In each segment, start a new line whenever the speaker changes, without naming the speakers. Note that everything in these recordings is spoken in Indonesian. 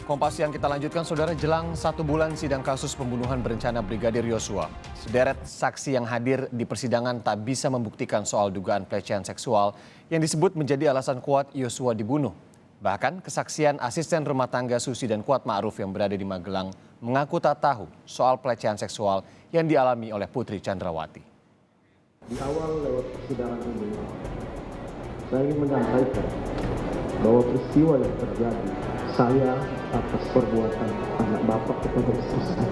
Kompas yang kita lanjutkan, saudara, jelang 1 bulan sidang kasus pembunuhan berencana Brigadir Yosua. Sederet saksi yang hadir di persidangan tak bisa membuktikan soal dugaan pelecehan seksual yang disebut menjadi alasan kuat Yosua dibunuh. Bahkan kesaksian asisten rumah tangga Susi dan Kuat Ma'ruf yang berada di Magelang mengaku tak tahu soal pelecehan seksual yang dialami oleh Putri Chandrawati.
Di awal lewat persidangan ini, saya ingin menyampaikan bahwa peristiwa yang terjadi saya atas perbuatan anak bapak kepada istri saya.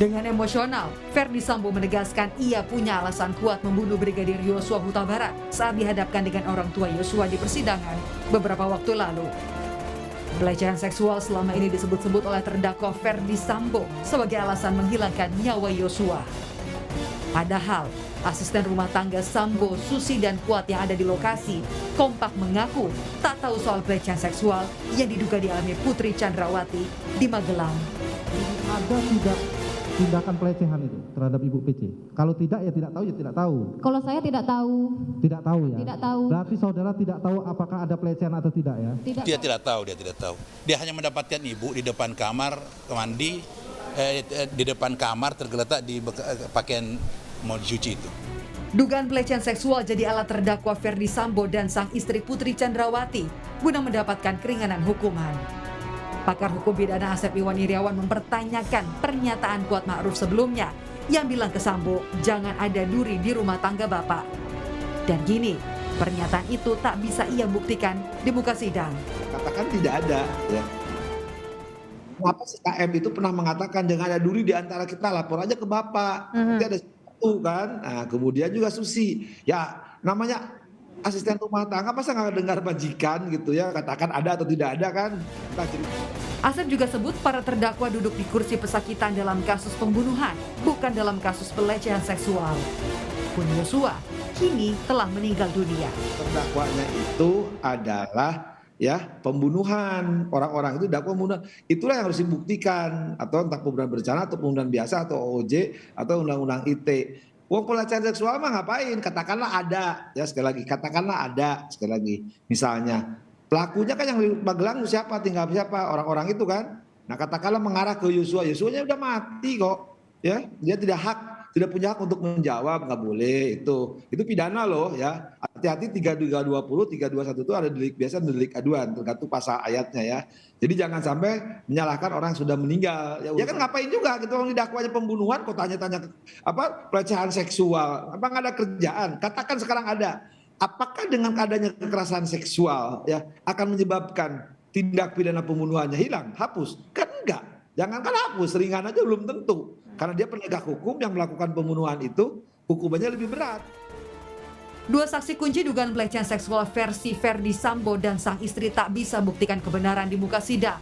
Dengan emosional, Ferdi Sambo menegaskan ia punya alasan kuat membunuh Brigadir Yosua Huta Barat saat dihadapkan dengan orang tua Yosua di persidangan beberapa waktu lalu. Pelecehan seksual selama ini disebut-sebut oleh terdakwa Ferdi Sambo sebagai alasan menghilangkan nyawa Yosua. Padahal, asisten rumah tangga Sambo, Susi dan Kuat yang ada di lokasi kompak mengaku tak tahu soal pelecehan seksual yang diduga dialami Putri Chandrawati di Magelang.
Ada tidak tindakan pelecehan itu terhadap Ibu PC? Kalau tidak ya tidak tahu ya tidak tahu.
Kalau saya tidak tahu.
Tidak tahu ya?
Tidak tahu.
Berarti saudara tidak tahu apakah ada pelecehan atau tidak ya?
Dia tidak tahu. Dia hanya mendapatkan ibu di depan kamar mandi, di depan kamar tergeletak di pakaian mau dicuci itu.
Dugaan pelecehan seksual jadi alat terdakwa Ferdi Sambo dan sang istri Putri Chandrawati guna mendapatkan keringanan hukuman. Pakar hukum pidana Asep Iwan Iriawan mempertanyakan pernyataan Kuat Ma'ruf sebelumnya yang bilang ke Sambo jangan ada duri di rumah tangga bapak. Dan gini, pernyataan itu tak bisa ia buktikan di muka sidang.
Katakan tidak ada, ya. Kenapa si KM itu pernah mengatakan jangan ada duri di antara kita, lapor aja ke bapak. Nanti ada satu kan. Nah, kemudian juga Susi. Ya, namanya asisten rumah tangga, masa nggak dengar majikan gitu ya, katakan ada atau tidak ada kan.
Asep juga sebut para terdakwa duduk di kursi pesakitan dalam kasus pembunuhan, bukan dalam kasus pelecehan seksual. Pun Yosua kini telah meninggal dunia.
Terdakwanya itu adalah ya pembunuhan, orang-orang itu dakwa pembunuhan. Itulah yang harus dibuktikan, atau entah pembunuhan berencana atau pembunuhan biasa atau OJ atau undang-undang ITE. Wong pelecehan seksual mah ngapain? Katakanlah ada, ya sekali lagi, katakanlah ada sekali lagi. Misalnya pelakunya kan yang di Magelang siapa, tinggal siapa, orang-orang itu kan. Nah katakanlah mengarah ke Yosua, Yosuanya udah mati kok, ya dia tidak punya hak untuk menjawab, nggak boleh itu pidana loh ya. Hati-hati 3220, 321 itu ada delik biasa, delik aduan, tergantung pasal ayatnya ya. Jadi jangan sampai menyalahkan orang yang sudah meninggal. Ya kan ngapain juga gitu, orang didakwanya pembunuhan, kok tanya-tanya apa pelecehan seksual, apa nggak ada kerjaan? Katakan sekarang ada. Apakah dengan adanya kekerasan seksual ya akan menyebabkan tindak pidana pembunuhannya hilang, hapus? Kan enggak. Jangankan hapus, ringan aja belum tentu. Karena dia penegak hukum yang melakukan pembunuhan itu hukumannya lebih berat.
Dua saksi kunci dugaan pelecehan seksual versi Ferdi Sambo dan sang istri tak bisa buktikan kebenaran di muka sidang.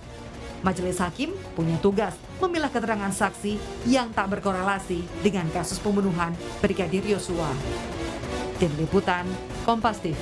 Majelis hakim punya tugas memilah keterangan saksi yang tak berkorelasi dengan kasus pembunuhan Brigadir Yosua. Tim Liputan, Kompas TV.